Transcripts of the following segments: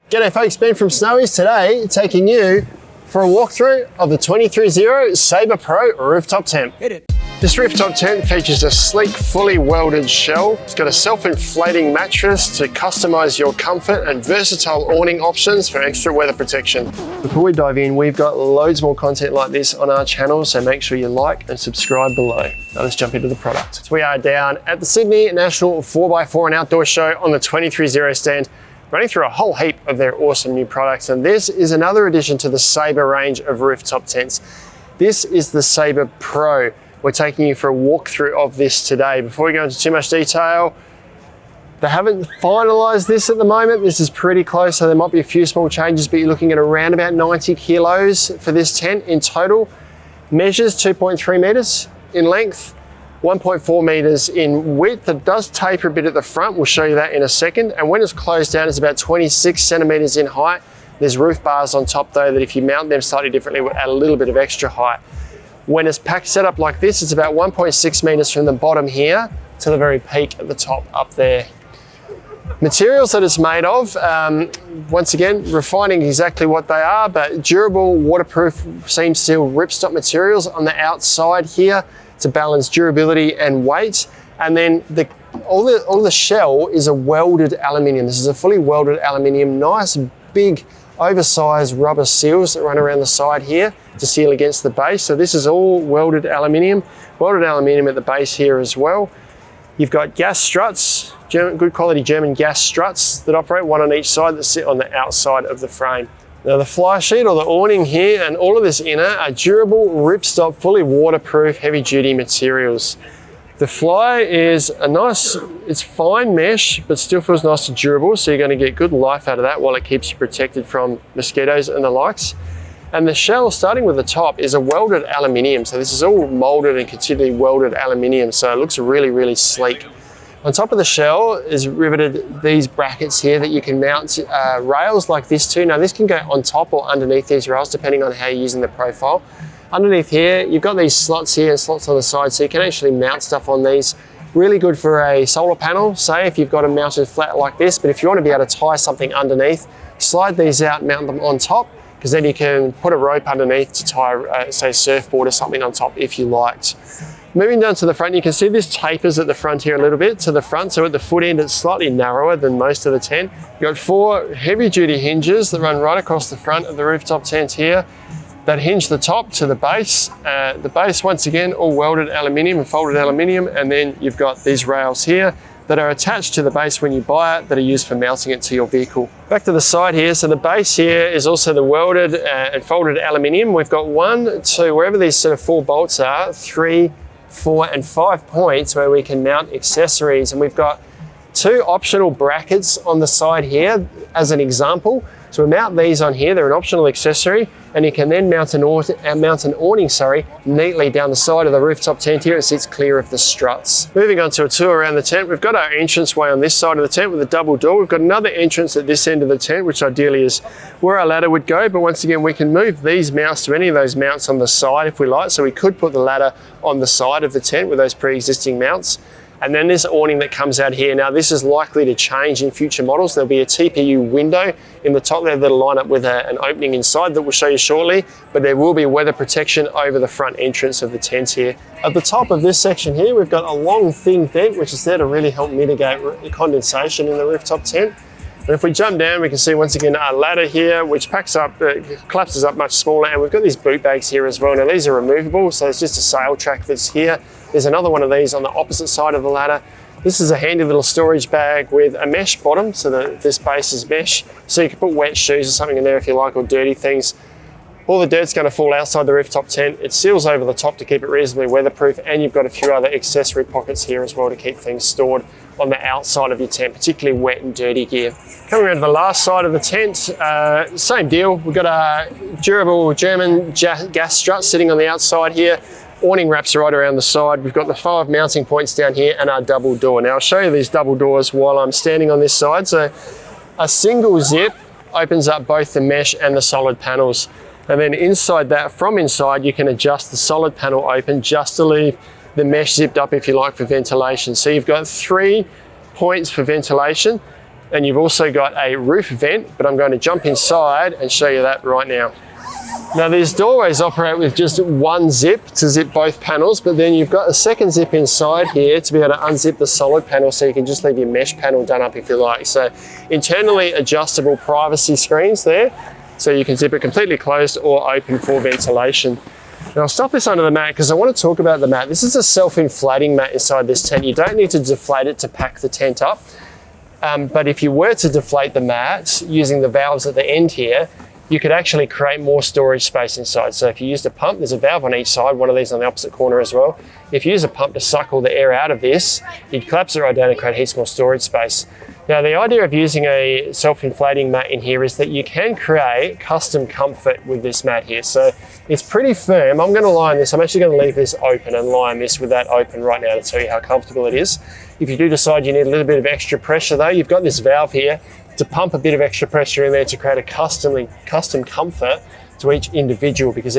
G'day folks, Ben from Snowy's today taking you for a walkthrough of the 23Zero Saber Pro rooftop tent. Hit it. This rooftop tent features a sleek, fully welded shell. It's got a self-inflating mattress to customize your comfort and versatile awning options for extra weather protection. Before we dive in, we've got loads more content like this on our channel, so make sure you like and subscribe below. Now let's jump into the product. So we are down at the Sydney National 4x4 and Outdoor Show on the 23Zero stand, running through a whole heap of their awesome new products. And this is another addition to the Saber range of rooftop tents. This is the Saber Pro. We're taking you for a walkthrough of this today. Before we go into too much detail, they haven't finalized this at the moment. This is pretty close, so there might be a few small changes, but you're looking at around about 90 kilos for this tent in total. Measures 2.3 meters in length, 1.4 meters in width. It does taper a bit at the front. We'll show you that in a second. And when it's closed down, it's about 26 centimeters in height. There's roof bars on top though, that if you mount them slightly differently, will add a little bit of extra height. When it's packed set up like this, it's about 1.6 meters from the bottom here to the very peak at the top up there. Materials that it's made of, once again, refining exactly what they are, but durable, waterproof, seam sealed ripstop materials on the outside here to balance durability and weight. And then all the shell is a welded aluminium. This is a fully welded aluminium, nice big oversized rubber seals that run around the side here to seal against the base. So this is all welded aluminium at the base here as well. You've got gas struts, good quality German gas struts that operate, one on each side that sit on the outside of the frame. Now the fly sheet or the awning here and all of this inner are durable, ripstop, fully waterproof, heavy duty materials. The fly is a nice, it's fine mesh, but still feels nice and durable. So you're going to get good life out of that while it keeps you protected from mosquitoes and the likes. And the shell, starting with the top, is a welded aluminium. So this is all molded and continually welded aluminium. So it looks really, really sleek. On top of the shell is riveted these brackets here that you can mount rails like this too. Now this can go on top or underneath these rails depending on how you're using the profile. Underneath here, you've got these slots here and slots on the side, so you can actually mount stuff on these. Really good for a solar panel, say if you've got them mounted flat like this, but if you want to be able to tie something underneath, slide these out and mount them on top, because then you can put a rope underneath to tie, say, surfboard or something on top if you liked. Moving down to the front, you can see this tapers at the front here a little bit to the front. So at the foot end, it's slightly narrower than most of the tent. You've got 4 heavy duty hinges that run right across the front of the rooftop tent here that hinge the top to the base. The base, once again, all welded aluminium and folded aluminium. And then you've got these rails here that are attached to the base when you buy it that are used for mounting it to your vehicle. Back to the side here, so the base here is also the welded and folded aluminium. We've got 1, 2, wherever these sort of 4 bolts are, 3, 4 and 5 points where we can mount accessories. And we've got 2 optional brackets on the side here as an example. So we mount these on here, they're an optional accessory, and you can then mount an awning neatly down the side of the rooftop tent here. It sits clear of the struts. Moving on to a tour around the tent, we've got our entranceway on this side of the tent with a double door. We've got another entrance at this end of the tent, which ideally is where our ladder would go, but once again, we can move these mounts to any of those mounts on the side if we like. So we could put the ladder on the side of the tent with those pre-existing mounts. And then this awning that comes out here. Now this is likely to change in future models. There'll be a TPU window in the top there that'll line up with an opening inside that we'll show you shortly, but there will be weather protection over the front entrance of the tent here. At the top of this section here, we've got a long thin vent, which is there to really help mitigate condensation in the rooftop tent. And if we jump down, we can see once again our ladder here, which packs up, collapses up much smaller, and we've got these boot bags here as well. Now these are removable, so it's just a sail track that's here. There's another one of these on the opposite side of the ladder. This is a handy little storage bag with a mesh bottom, so that this base is mesh. So you can put wet shoes or something in there if you like, or dirty things. All the dirt's going to fall outside the rooftop tent. It seals over the top to keep it reasonably weatherproof, and you've got a few other accessory pockets here as well to keep things stored on the outside of your tent, particularly wet and dirty gear. Coming around to the last side of the tent, same deal. We've got a durable German gas strut sitting on the outside here. Awning wraps right around the side. We've got the 5 mounting points down here and our double door. Now I'll show you these double doors while I'm standing on this side. So a single zip opens up both the mesh and the solid panels. And then inside that, from inside, you can adjust the solid panel open just to leave the mesh zipped up if you like for ventilation. So you've got 3 points for ventilation. and you've also got a roof vent, but I'm going to jump inside and show you that right now. Now these doorways operate with just one zip to zip both panels, but then you've got a second zip inside here to be able to unzip the solid panel, so you can just leave your mesh panel done up if you like. So internally adjustable privacy screens there, so you can zip it completely closed or open for ventilation. Now I'll stop this under the mat because I want to talk about the mat. This is a self-inflating mat inside this tent. You don't need to deflate it to pack the tent up, but if you were to deflate the mat using the valves at the end here, you could actually create more storage space inside. So if you used a pump, there's a valve on each side, one of these on the opposite corner as well. If you use a pump to suck all the air out of this, you'd collapse it right down and create heaps more storage space. Now the idea of using a self-inflating mat in here is that you can create custom comfort with this mat here. So it's pretty firm. I'm gonna lie on this. I'm actually gonna leave this open and lie on this with that open right now to tell you how comfortable it is. If you do decide you need a little bit of extra pressure though, you've got this valve here to pump a bit of extra pressure in there to create a custom comfort to each individual, because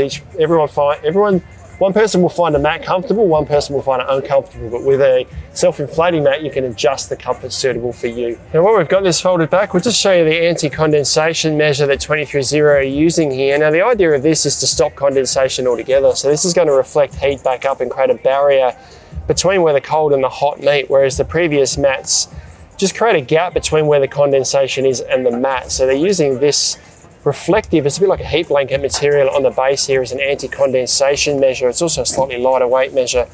one person will find a mat comfortable, one person will find it uncomfortable, but with a self-inflating mat, you can adjust the comfort suitable for you. Now while we've got this folded back, we'll just show you the anti-condensation measure that 23Zero are using here. Now the idea of this is to stop condensation altogether. So this is going to reflect heat back up and create a barrier between where the cold and the hot meet, whereas the previous mats just create a gap between where the condensation is and the mat. So they're using this reflective, it's a bit like a heat blanket material on the base here as an anti-condensation measure. It's also a slightly lighter weight measure.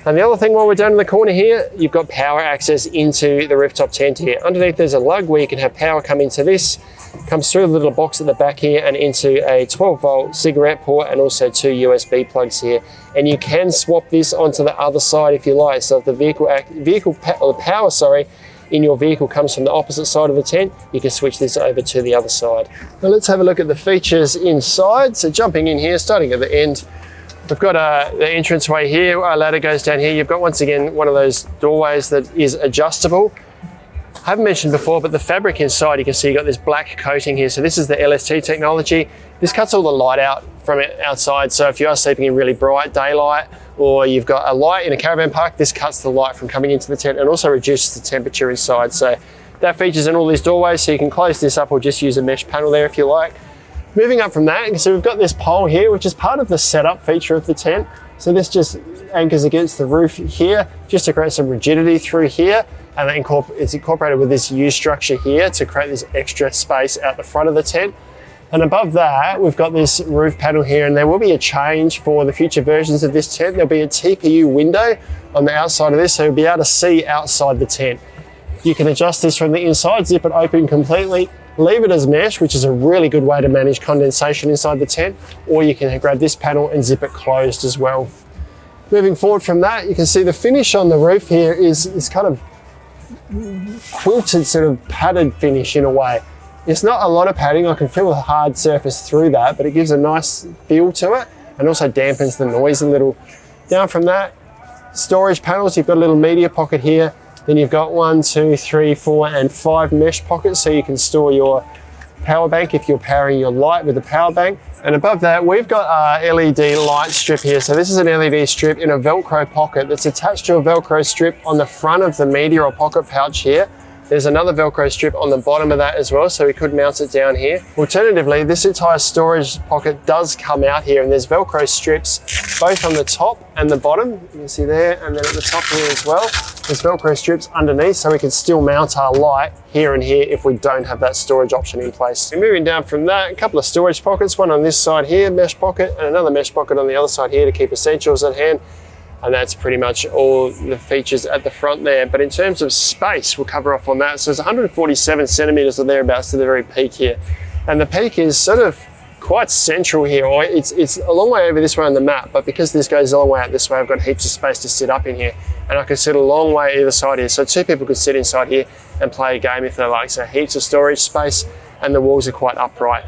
And the other thing while we're down in the corner here, you've got power access into the rooftop tent here. Underneath there's a lug where you can have power come into this, comes through the little box at the back here and into a 12-volt cigarette port and also 2 USB plugs here. And you can swap this onto the other side if you like. So if the power in your vehicle comes from the opposite side of the tent, you can switch this over to the other side. Now let's have a look at the features inside. So jumping in here, starting at the end, we've got the entranceway here, our ladder goes down here. You've got once again one of those doorways that is adjustable. I haven't mentioned before, but the fabric inside, you can see you've got this black coating here. So this is the LST technology. This cuts all the light out from it outside. So if you are sleeping in really bright daylight, or you've got a light in a caravan park, this cuts the light from coming into the tent and also reduces the temperature inside. So that features in all these doorways, so you can close this up or just use a mesh panel there if you like. Moving up from that, you can see we've got this pole here, which is part of the setup feature of the tent. So this just anchors against the roof here, just to create some rigidity through here. And it's incorporated with this U structure here to create this extra space out the front of the tent. And above that, we've got this roof panel here, and there will be a change for the future versions of this tent. There'll be a TPU window on the outside of this, so you'll be able to see outside the tent. You can adjust this from the inside, zip it open completely, leave it as mesh, which is a really good way to manage condensation inside the tent, or you can grab this panel and zip it closed as well. Moving forward from that, you can see the finish on the roof here is kind of quilted, sort of padded finish in a way. It's not a lot of padding. I can feel a hard surface through that, but it gives a nice feel to it and also dampens the noise a little. Down from that, storage panels, you've got a little media pocket here. Then you've got 1, 2, 3, 4, and 5 mesh pockets, so you can store your power bank if you're powering your light with the power bank. And above that, we've got our LED light strip here. So this is an LED strip in a Velcro pocket that's attached to a Velcro strip on the front of the media or pocket pouch here. There's another Velcro strip on the bottom of that as well, so we could mount it down here. Alternatively, this entire storage pocket does come out here, and there's Velcro strips both on the top and the bottom. You can see there, and then at the top here as well. There's Velcro strips underneath, so we can still mount our light here and here if we don't have that storage option in place. And moving down from that, a couple of storage pockets, one on this side here, mesh pocket, and another mesh pocket on the other side here to keep essentials at hand. And that's pretty much all the features at the front there. But in terms of space, we'll cover off on that. So it's 147 centimeters or thereabouts to the very peak here. And the peak is sort of quite central here. It's a long way over this way on the map, but because this goes a long way out this way, I've got heaps of space to sit up in here. And I can sit a long way either side here. So 2 people could sit inside here and play a game if they like. So heaps of storage space, and the walls are quite upright.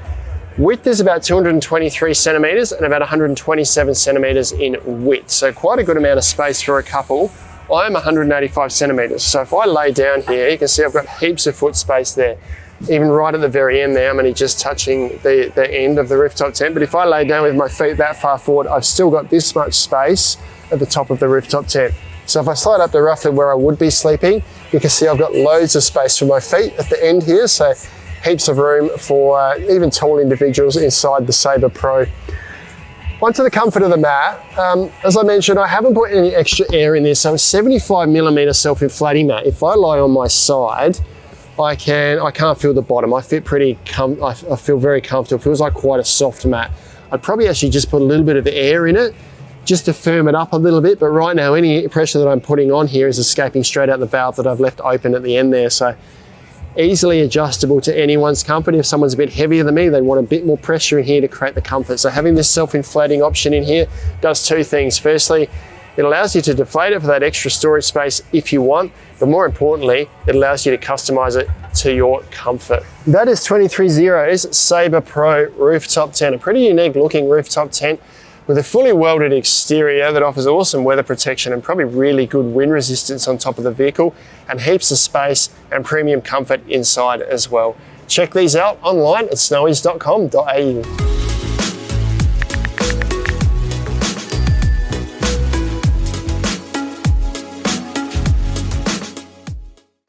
Width is about 223 centimeters and about 127 centimeters in width. So quite a good amount of space for a couple. I'm 185 centimeters. So if I lay down here, you can see I've got heaps of foot space there. Even right at the very end there, I'm only just touching the end of the rooftop tent. But if I lay down with my feet that far forward, I've still got this much space at the top of the rooftop tent. So if I slide up to roughly where I would be sleeping, you can see I've got loads of space for my feet at the end here, so heaps of room for even tall individuals inside the Saber Pro. Onto the comfort of the mat. As I mentioned, I haven't put any extra air in this, so it's 75mm self-inflating mat. If I lie on my side, I can't feel the bottom. I feel I feel very comfortable. It feels like quite a soft mat. I'd probably actually just put a little bit of air in it just to firm it up a little bit, but right now any pressure that I'm putting on here is escaping straight out the valve that I've left open at the end there. So easily adjustable to anyone's comfort. If someone's a bit heavier than me, they want a bit more pressure in here to create the comfort. So having this self-inflating option in here does two things. Firstly, it allows you to deflate it for that extra storage space if you want, but more importantly, it allows you to customize it to your comfort. That is 23Zero's Saber Pro rooftop tent, a pretty unique looking rooftop tent with a fully welded exterior that offers awesome weather protection and probably really good wind resistance on top of the vehicle, and heaps of space and premium comfort inside as well. Check these out online at snowies.com.au.